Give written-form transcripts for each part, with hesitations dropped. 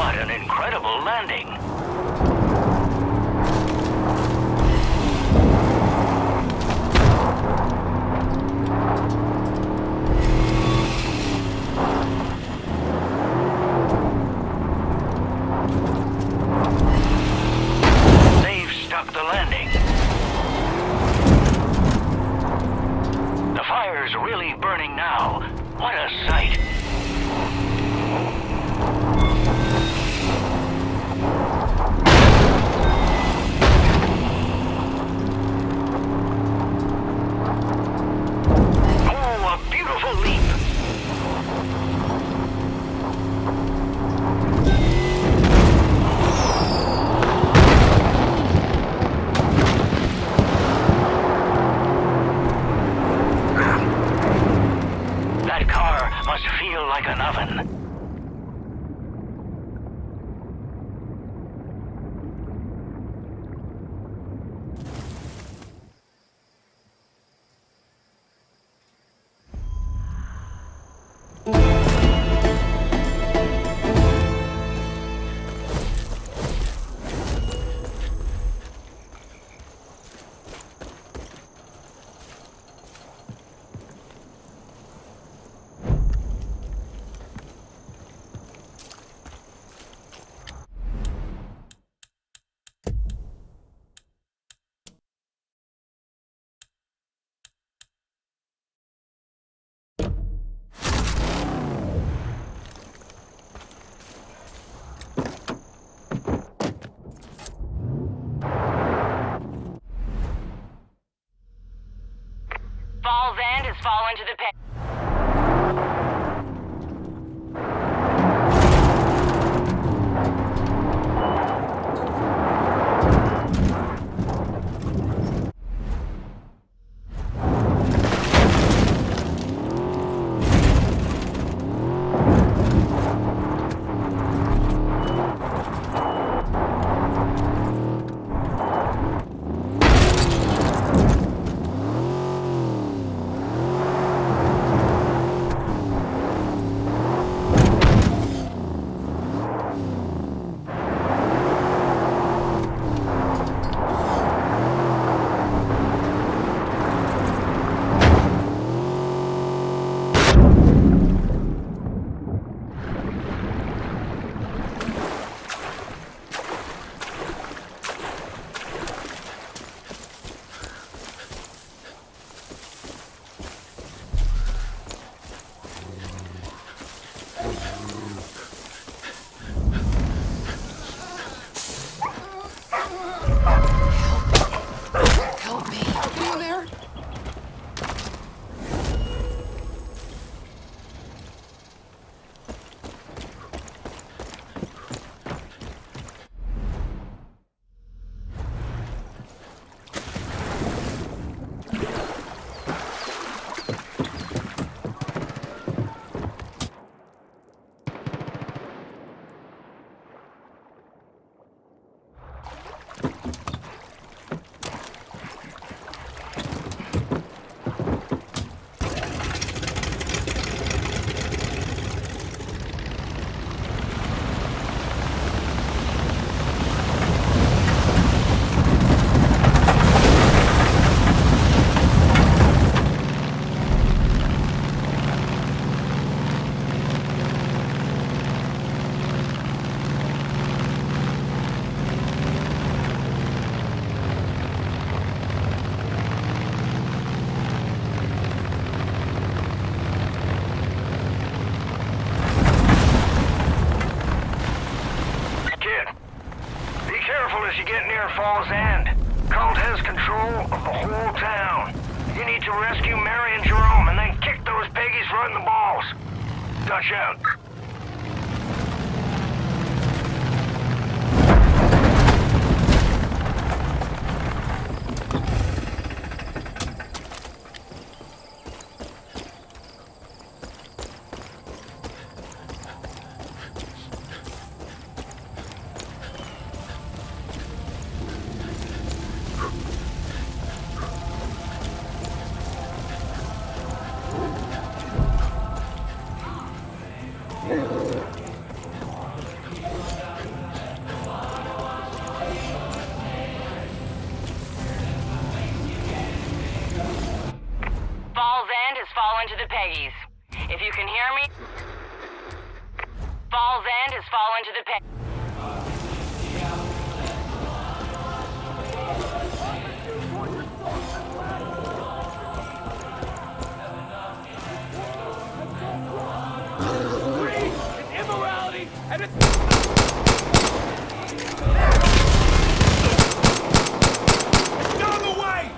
What an incredible landing! They've stuck the landing. The fire's really burning now. What a sight! Like an oven. Falls End has fallen to the pit. As you get near Falls End, Cult has control of the whole town. You need to rescue Mary and Jerome and then kick those piggies right in the balls. Dutch out. Peggies. If you can hear me, Falls End has fallen to the Peggies. Immorality and it's out of the way!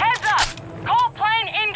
Heads up! Cold plane in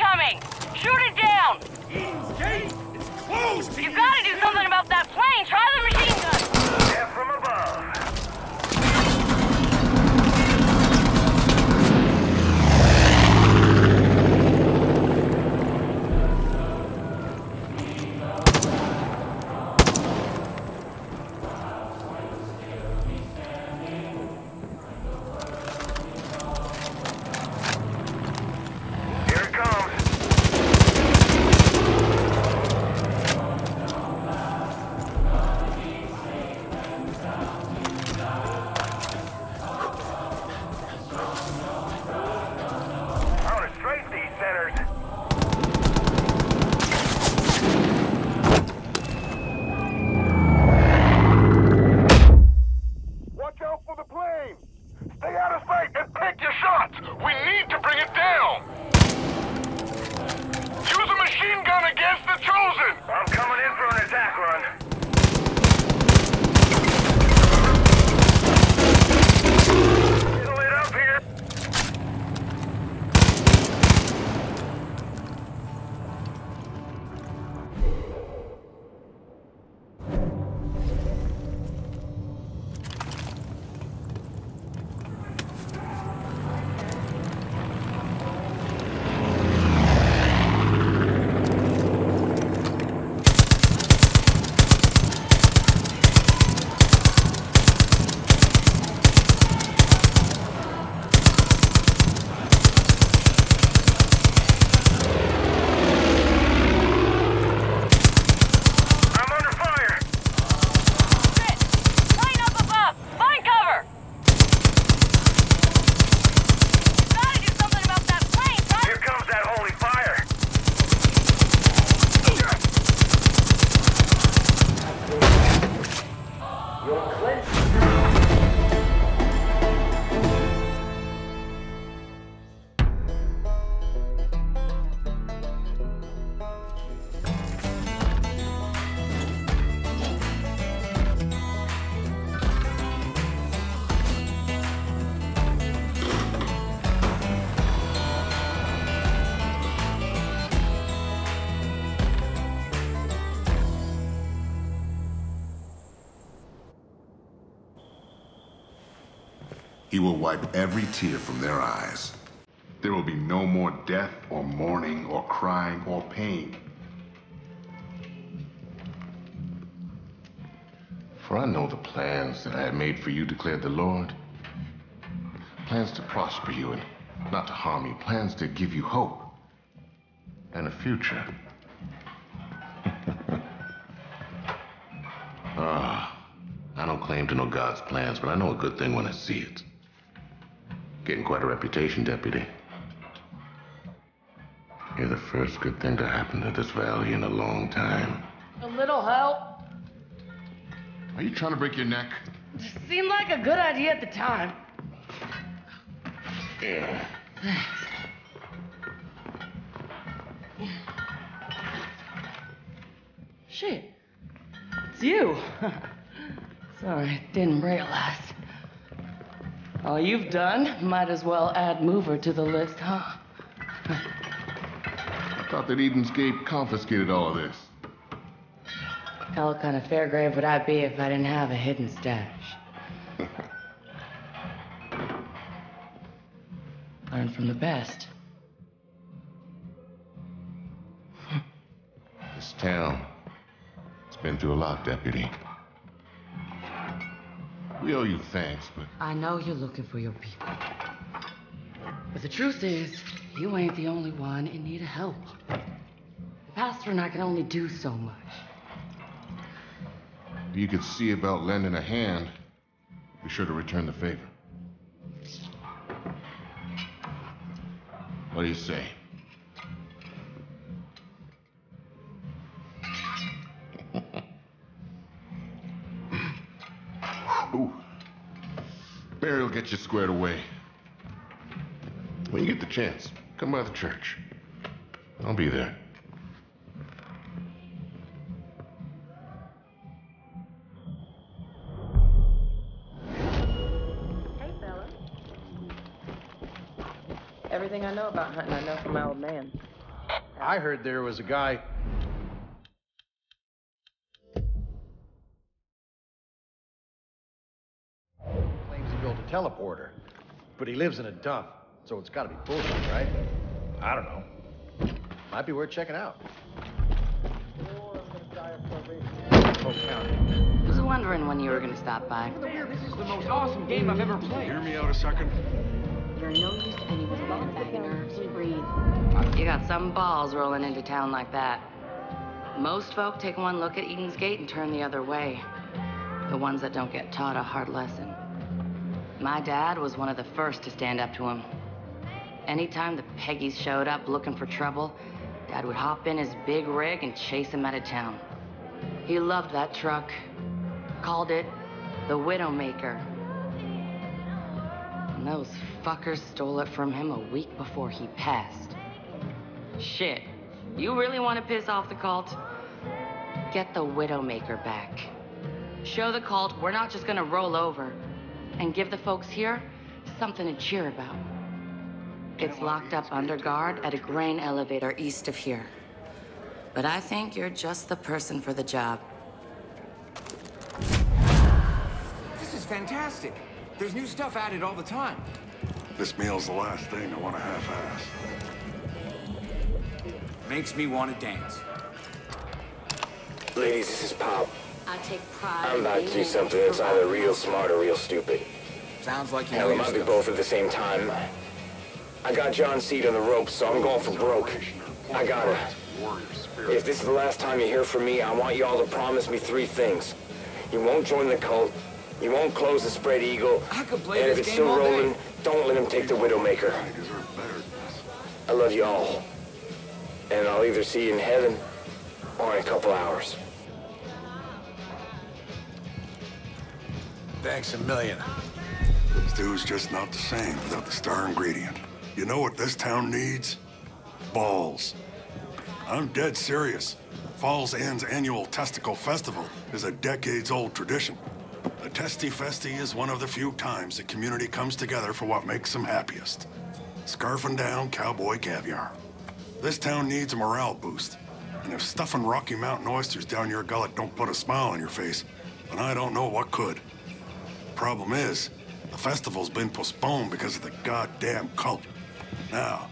He will wipe every tear from their eyes. There will be no more death or mourning or crying or pain. For I know the plans that I have made for you, declared the Lord. Plans to prosper you and not to harm you. Plans to give you hope and a future. I don't claim to know God's plans, but I know a good thing when I see it. Getting quite a reputation, Deputy. You're the first good thing to happen to this valley in a long time. A little help? Are you trying to break your neck? Seemed like a good idea at the time. Yeah. Thanks. Shit. It's you. Sorry, didn't realize. All you've done, might as well add Mover to the list, huh? I thought that Eden's Gate confiscated all of this. Hell, what kind of fair grave would I be if I didn't have a hidden stash? Learn from the best. This town, it's been through a lot, Deputy. We owe you thanks, but... I know you're looking for your people. But the truth is, you ain't the only one in need of help. The pastor and I can only do so much. If you could see about lending a hand, be sure to return the favor. What do you say? Ooh. Barry will get you squared away. When you get the chance, come by the church. I'll be there. Hey, fella. Everything I know about hunting, I know from my old man. I heard there was a guy... claims he built a teleporter, but he lives in a dump, so it's gotta be bullshit, right? I don't know. Might be worth checking out. Polk County. Was wondering when you were gonna stop by. This is the most awesome game I've ever played. Hear me out a second. You're no use to anyone about a bag of nerves. Breathe. You got some balls rolling into town like that. Most folk take one look at Eden's Gate and turn the other way. The ones that don't get taught a hard lesson. My dad was one of the first to stand up to him. Anytime the Peggies showed up looking for trouble, Dad would hop in his big rig and chase him out of town. He loved that truck. Called it the Widowmaker. And those fuckers stole it from him a week before he passed. Shit, you really want to piss off the cult? Get the Widowmaker back. Show the cult we're not just gonna roll over, and give the folks here something to cheer about. It's locked up under guard at a grain elevator east of here. But I think you're just the person for the job. This is fantastic. There's new stuff added all the time. This meal's the last thing I want to half-ass. Makes me want to dance. Ladies, this is Pop. I take pride I'm about in to do being something able that's to either provide real smart or real stupid. Sounds like you Hell, know it your might be stuff. both at the same time. I got John Seed on the ropes, so I'm going for broke. I gotta. If this is the last time you hear from me, I want you all to promise me 3 things. You won't join the cult, you won't close the Spread Eagle, I could play and if this it's game still all day. rolling, don't let him take the Widowmaker. I deserve better than this. I love you all. And I'll either see you in heaven or in a couple hours. Thanks a million. Stew's just not the same without the star ingredient. You know what this town needs? Balls. I'm dead serious. Falls Inn's annual Testicle Festival is a decades-old tradition. The Testy Festy is one of the few times the community comes together for what makes them happiest. Scarfing down cowboy caviar. This town needs a morale boost. And if stuffing Rocky Mountain oysters down your gullet don't put a smile on your face, then I don't know what could. Problem is, The festival's been postponed because of the goddamn cult. Now,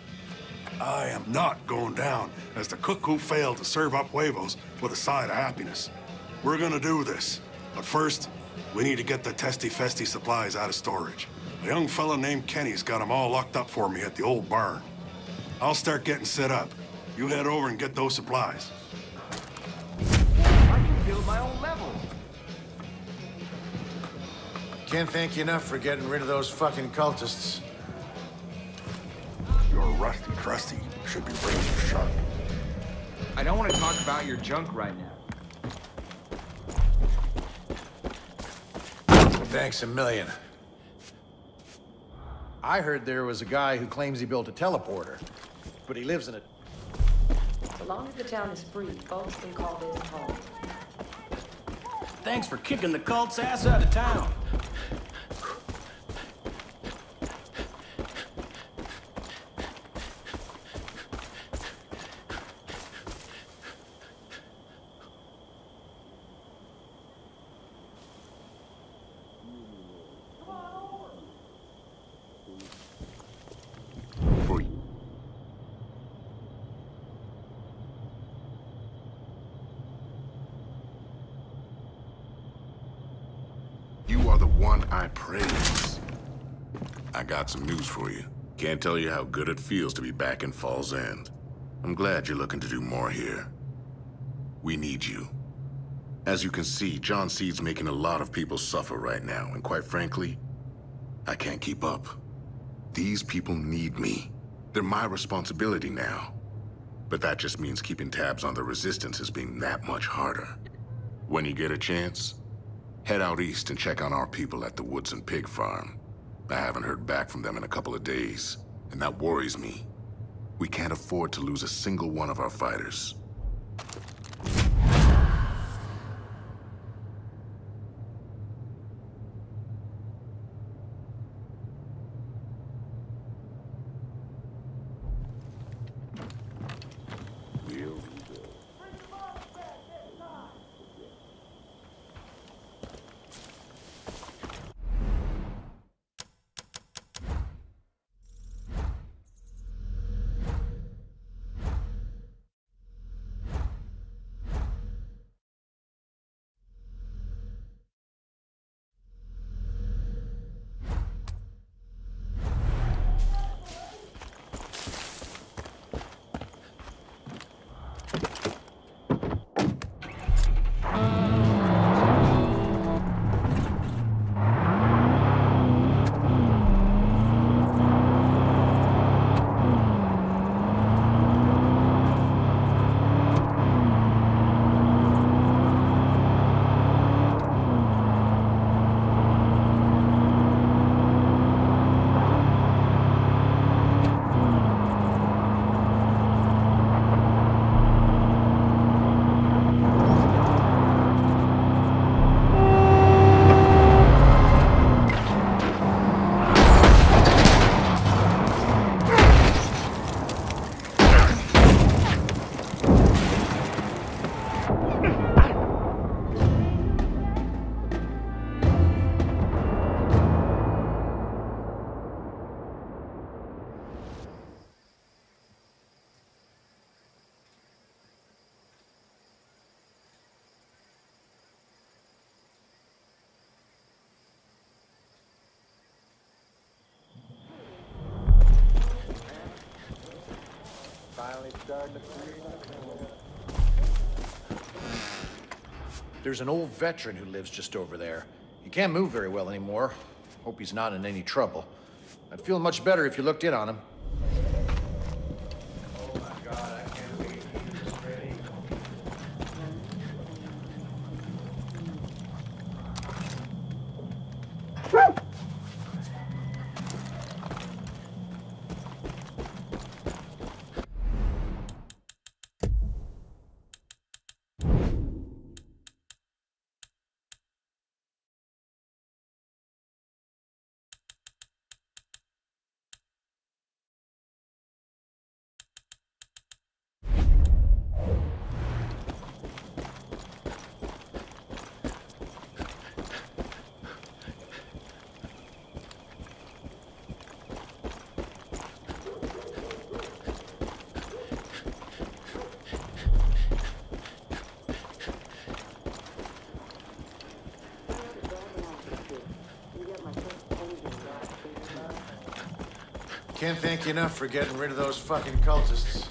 I am not going down as the cook who failed to serve up huevos with a side of happiness. We're gonna do this. But first, we need to get the Testy Festy supplies out of storage. A young fella named Kenny's got them all locked up for me at the old barn. I'll start getting set up. You head over and get those supplies. I can build my own levels. Can't thank you enough for getting rid of those fucking cultists. Your rusty trusty should be razor sharp. I don't want to talk about your junk right now. Thanks a million. I heard there was a guy who claims he built a teleporter, but he lives in a... So long as the town is free, folks can call this home. Thanks for kicking the cult's ass out of town. You are the one I praise. I got some news for you. Can't tell you how good it feels to be back in Falls End. I'm glad you're looking to do more here. We need you. As you can see, John Seed's making a lot of people suffer right now, and quite frankly, I can't keep up. These people need me. They're my responsibility now. But that just means keeping tabs on the resistance is being that much harder. When you get a chance, head out east and check on our people at the Woods and Pig Farm. I haven't heard back from them in a couple of days, and that worries me. We can't afford to lose a single one of our fighters. There's an old veteran who lives just over there. He can't move very well anymore. Hope he's not in any trouble. I'd feel much better if you looked in on him. Can't thank you enough for getting rid of those fucking cultists.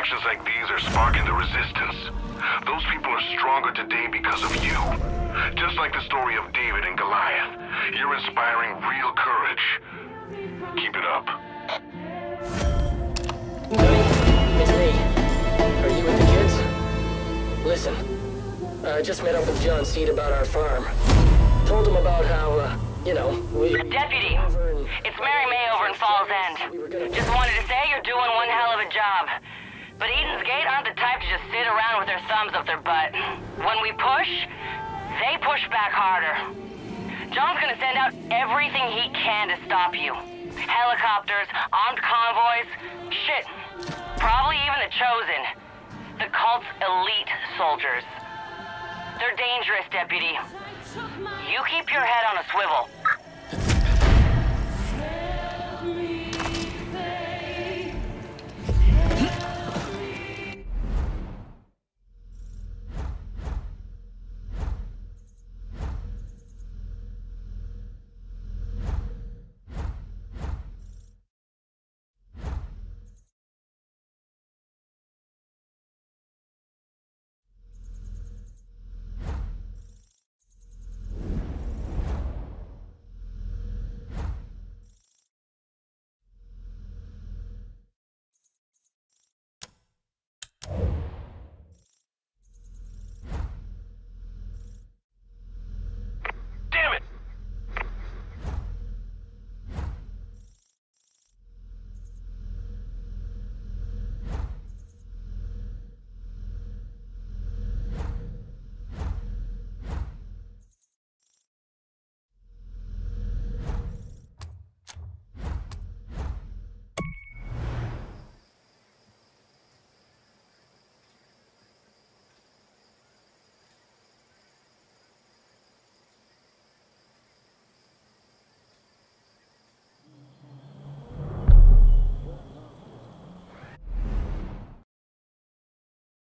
Actions like these are sparking the resistance. Those people are stronger today because of you. Just like the story of David and Goliath, you're inspiring real courage. Keep it up. It's me. Are you with the kids? Listen, I just met up with John Seed about our farm. Told him about how, you know, we... Deputy, it's Mary May over in Falls End. Just wanted to say you're doing one hell of a job. But Eden's Gate aren't the type to just sit around with their thumbs up their butt. When we push, they push back harder. John's gonna send out everything he can to stop you. Helicopters, armed convoys, shit. Probably even the Chosen. The cult's elite soldiers. They're dangerous, Deputy. You keep your head on a swivel.